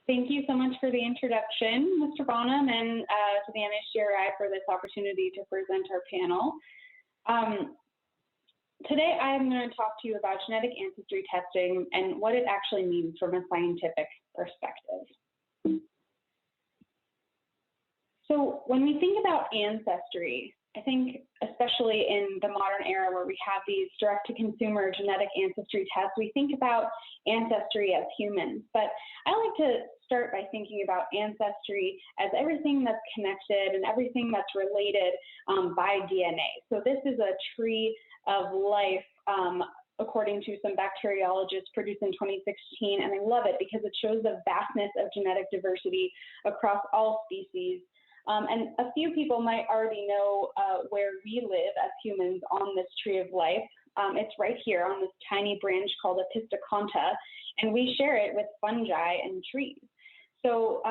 Thank you so much for the introduction, Mr. Bonham, and to the NHGRI for this opportunity to present our panel. Today, I'm going to talk to you about genetic ancestry testing and what it actually means from a scientific perspective. So when we think about ancestry, I think especially in the modern era where we have these direct-to-consumer genetic ancestry tests, we think about ancestry as humans. But I like to start by thinking about ancestry as everything that's connected and everything that's related by DNA. So this is a tree of life according to some bacteriologists produced in 2016, and I love it because it shows the vastness of genetic diversity across all species. And a few people might already know where we live as humans on this tree of life. It's right here on this tiny branch called a postdoctoral, and we share it with fungi and trees. So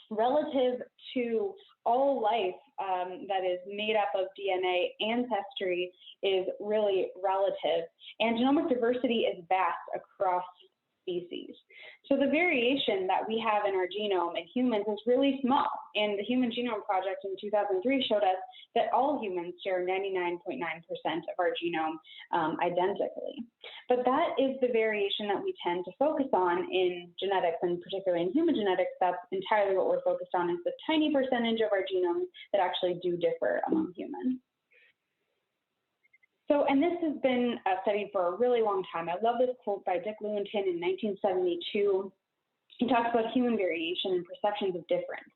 relative to all life that is made up of DNA, ancestry is really relative, and genomic diversity is vast across species. So the variation that we have in our genome in humans is really small, and the Human Genome Project in 2003 showed us that all humans share 99.9% of our genome identically. But that is the variation that we tend to focus on in genetics, and particularly in human genetics. That's entirely what we're focused on, is the tiny percentage of our genomes that actually do differ among humans. So, and this has been studied for a really long time. I love this quote by Dick Lewontin in 1972. He talks about human variation and perceptions of difference.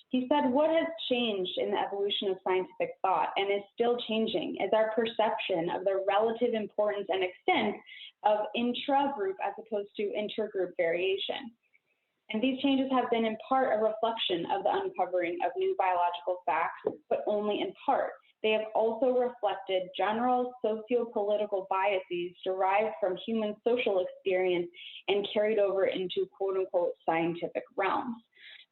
He said, what has changed in the evolution of scientific thought and is still changing is our perception of the relative importance and extent of intra-group as opposed to intergroup variation. And these changes have been in part a reflection of the uncovering of new biological facts, but only in part. They have also reflected general socio-political biases derived from human social experience and carried over into quote-unquote scientific realms.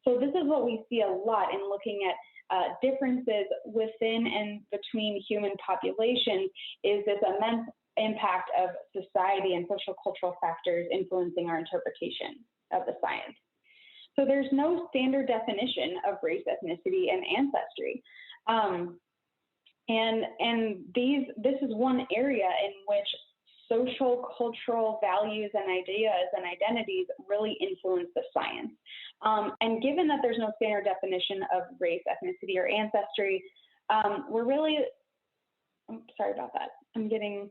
So this is what we see a lot in looking at differences within and between human populations, is this immense impact of society and social cultural factors influencing our interpretation of the science. So there's no standard definition of race, ethnicity, and ancestry. This is one area in which social, cultural values and ideas and identities really influence the science. And given that there's no standard definition of race, ethnicity, or ancestry, we're really, oh, sorry about that. I'm getting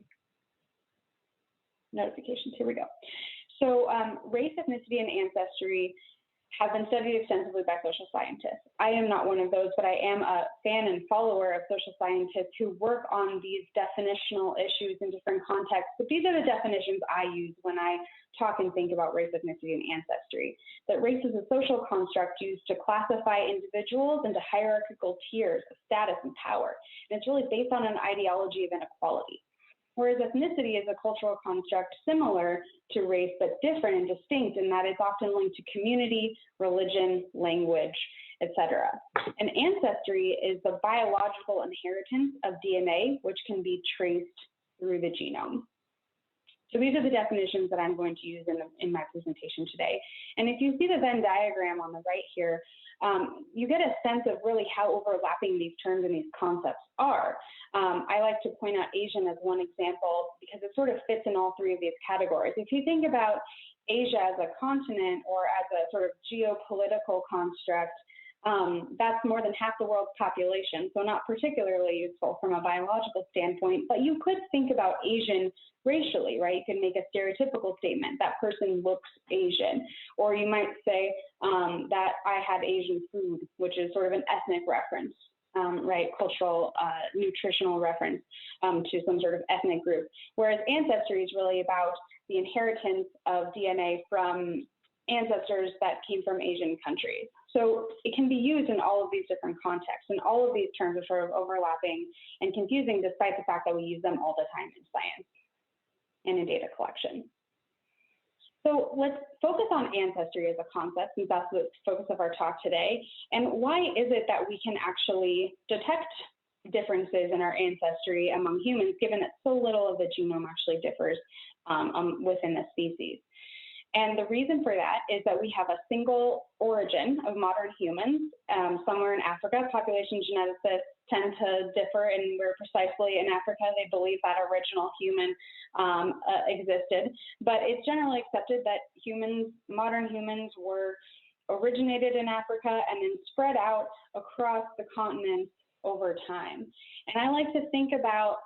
notifications. Here we go. So race, ethnicity, and ancestry have been studied extensively by social scientists. I am not one of those, but I am a fan and follower of social scientists who work on these definitional issues in different contexts. But these are the definitions I use when I talk and think about race, ethnicity, and ancestry. That race is a social construct used to classify individuals into hierarchical tiers of status and power. And it's really based on an ideology of inequality. Whereas ethnicity is a cultural construct similar to race, but different and distinct in that it's often linked to community, religion, language, etc. And ancestry is the biological inheritance of DNA, which can be traced through the genome. So these are the definitions that I'm going to use in my presentation today. And if you see the Venn diagram on the right here, you get a sense of really how overlapping these terms and these concepts are. I like to point out Asian as one example because it sort of fits in all three of these categories. If you think about Asia as a continent or as a sort of geopolitical construct, that's more than half the world's population, so not particularly useful from a biological standpoint, but you could think about Asian racially, right? You can make a stereotypical statement, that person looks Asian, or you might say that I had Asian food, which is sort of an ethnic reference, right? Cultural, nutritional reference to some sort of ethnic group, whereas ancestry is really about the inheritance of DNA from ancestors that came from Asian countries. So it can be used in all of these different contexts, and all of these terms are sort of overlapping and confusing despite the fact that we use them all the time in science and in data collection. So let's focus on ancestry as a concept, since that's the focus of our talk today. And why is it that we can actually detect differences in our ancestry among humans, given that so little of the genome actually differs within the species? And the reason for that is that we have a single origin of modern humans, somewhere in Africa. Population geneticists tend to differ in where precisely in Africa they believe that original human existed. But it's generally accepted that modern humans originated in Africa and then spread out across the continent over time. And I like to think about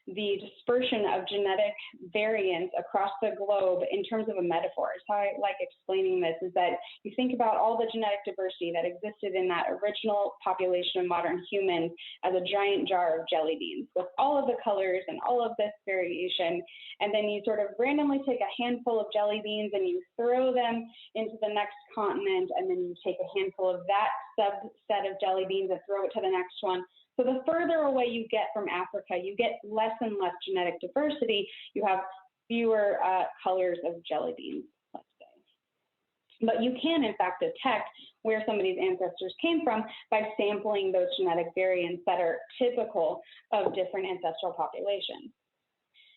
the dispersion of genetic variants across the globe in terms of a metaphor. So I like explaining this is that you think about all the genetic diversity that existed in that original population of modern humans as a giant jar of jelly beans with all of the colors and all of this variation. And then you sort of randomly take a handful of jelly beans and you throw them into the next continent, and then you take a handful of that subset of jelly beans and throw it to the next one. So the further away you get from Africa, you get less and less genetic diversity. You have fewer colors of jelly beans, let's say. But you can, in fact, detect where somebody's ancestors came from by sampling those genetic variants that are typical of different ancestral populations.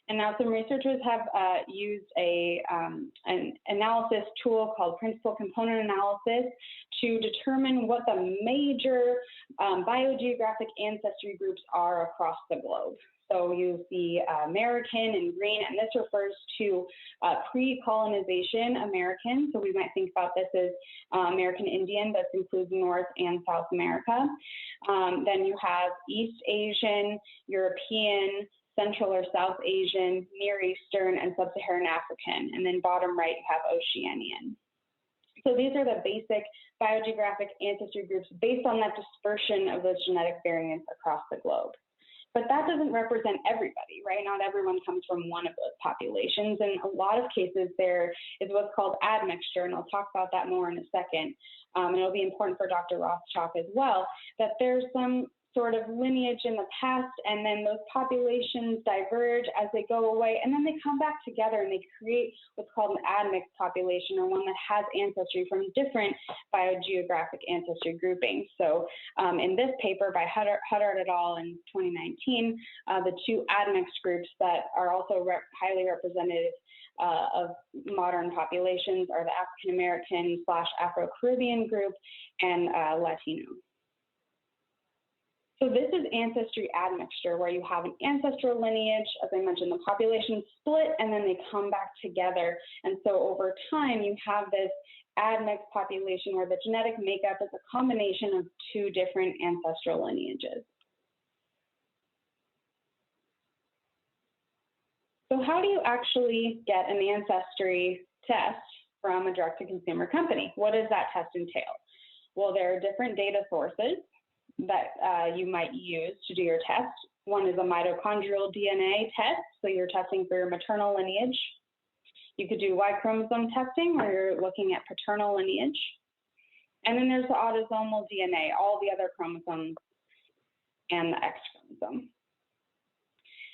And now some researchers have used an analysis tool called principal component analysis to determine what the major biogeographic ancestry groups are across the globe. So you see American in green, and this refers to pre-colonization American. So we might think about this as American Indian. This includes North and South America. Then you have East Asian, European, Central or South Asian, Near Eastern, and Sub-Saharan African. And then bottom right, you have Oceanian. So these are the basic biogeographic ancestry groups based on that dispersion of those genetic variants across the globe. But that doesn't represent everybody, right? Not everyone comes from one of those populations. In a lot of cases, there is what's called admixture, and I'll talk about that more in a second. And it'll be important for Dr. Rothschild as well, that there's some sort of lineage in the past, and then those populations diverge as they go away, and then they come back together and they create what's called an admixed population, or one that has ancestry from different biogeographic ancestry groupings. So in this paper by Huddart et al. In 2019, the two admixed groups that are also highly representative of modern populations are the African American / Afro-Caribbean group and Latino. So this is ancestry admixture, where you have an ancestral lineage, as I mentioned, the population split, and then they come back together. And so over time, you have this admixed population where the genetic makeup is a combination of two different ancestral lineages. So how do you actually get an ancestry test from a direct-to-consumer company? What does that test entail? Well, there are different data sources that you might use to do your test. One is a mitochondrial DNA test, so you're testing for your maternal lineage. You could do Y chromosome testing, where you're looking at paternal lineage. And then there's the autosomal DNA, all the other chromosomes and the X chromosome.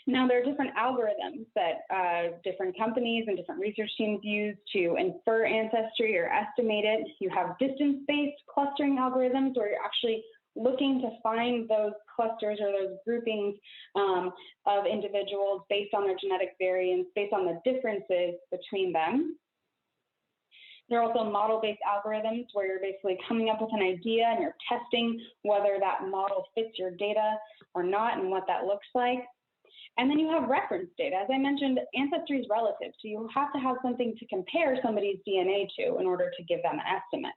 Now, there are different algorithms that different companies and different research teams use to infer ancestry or estimate it. You have distance-based clustering algorithms, where you're actually looking to find those clusters or those groupings of individuals based on their genetic variants, based on the differences between them. There are also model-based algorithms, where you're basically coming up with an idea and you're testing whether that model fits your data or not and what that looks like. And then you have reference data. As I mentioned, ancestry is relative, so you have to have something to compare somebody's DNA to in order to give them an estimate.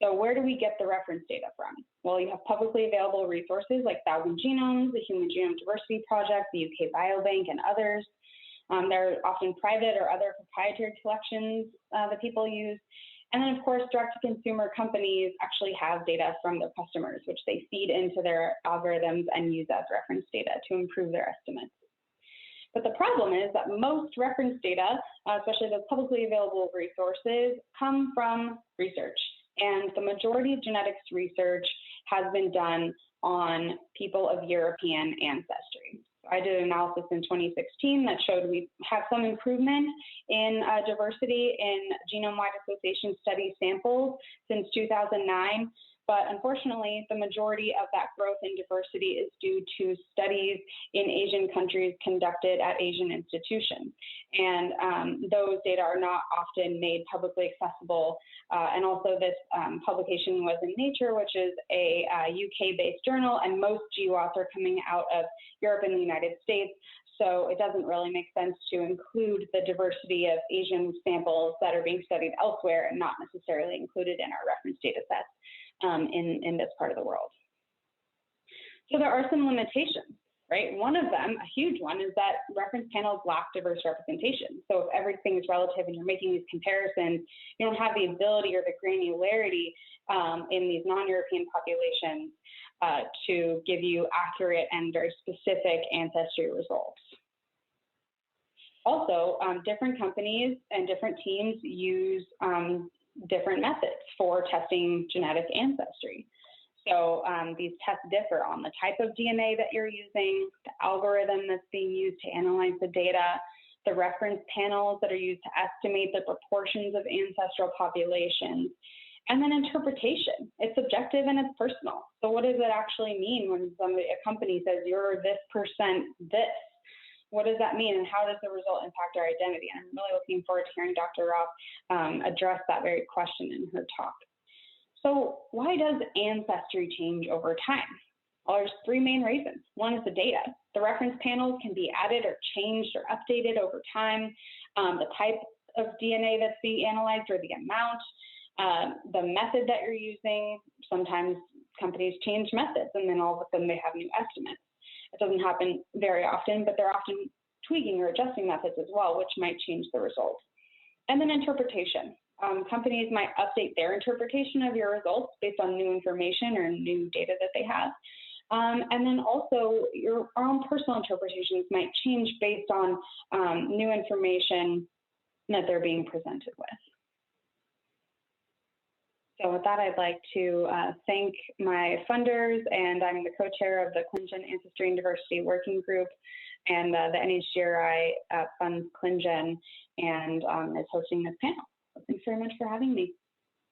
So where do we get the reference data from? Well, you have publicly available resources like 1,000 Genomes, the Human Genome Diversity Project, the UK Biobank, and others. There are often private or other proprietary collections that people use. And then, of course, direct-to-consumer companies actually have data from their customers, which they feed into their algorithms and use as reference data to improve their estimates. But the problem is that most reference data, especially those publicly available resources, come from research. And the majority of genetics research has been done on people of European ancestry. I did an analysis in 2016 that showed we have some improvement in diversity in genome-wide association study samples since 2009, But unfortunately, the majority of that growth in diversity is due to studies in Asian countries conducted at Asian institutions. And those data are not often made publicly accessible. And also this publication was in Nature, which is a UK-based journal, and most GWAS are coming out of Europe and the United States. So it doesn't really make sense to include the diversity of Asian samples that are being studied elsewhere and not necessarily included in our reference data sets in this part of the world. So there are some limitations, right? One of them, a huge one, is that reference panels lack diverse representation. So if everything is relative and you're making these comparisons, you don't have the ability or the granularity in these non-European populations to give you accurate and very specific ancestry results. Also, different companies and different teams use different methods for testing genetic ancestry. So these tests differ on the type of DNA that you're using, the algorithm that's being used to analyze the data, the reference panels that are used to estimate the proportions of ancestral populations, and then interpretation. It's subjective and it's personal. So what does it actually mean when a company says you're this percent this? What does that mean, and how does the result impact our identity? And I'm really looking forward to hearing Dr. Roth address that very question in her talk. So why does ancestry change over time? Well, there's three main reasons. One is the data. The reference panels can be added or changed or updated over time. The type of DNA that's being analyzed or the amount, the method that you're using. Sometimes companies change methods and then all of a sudden they have new estimates. It doesn't happen very often, but they're often tweaking or adjusting methods as well, which might change the results. And then interpretation. Companies might update their interpretation of your results based on new information or new data that they have. And then also your own personal interpretations might change based on new information that they're being presented with. So with that, I'd like to thank my funders, and I'm the co-chair of the ClinGen Ancestry and Diversity Working Group, and the NHGRI funds ClinGen and is hosting this panel. So thanks very much for having me.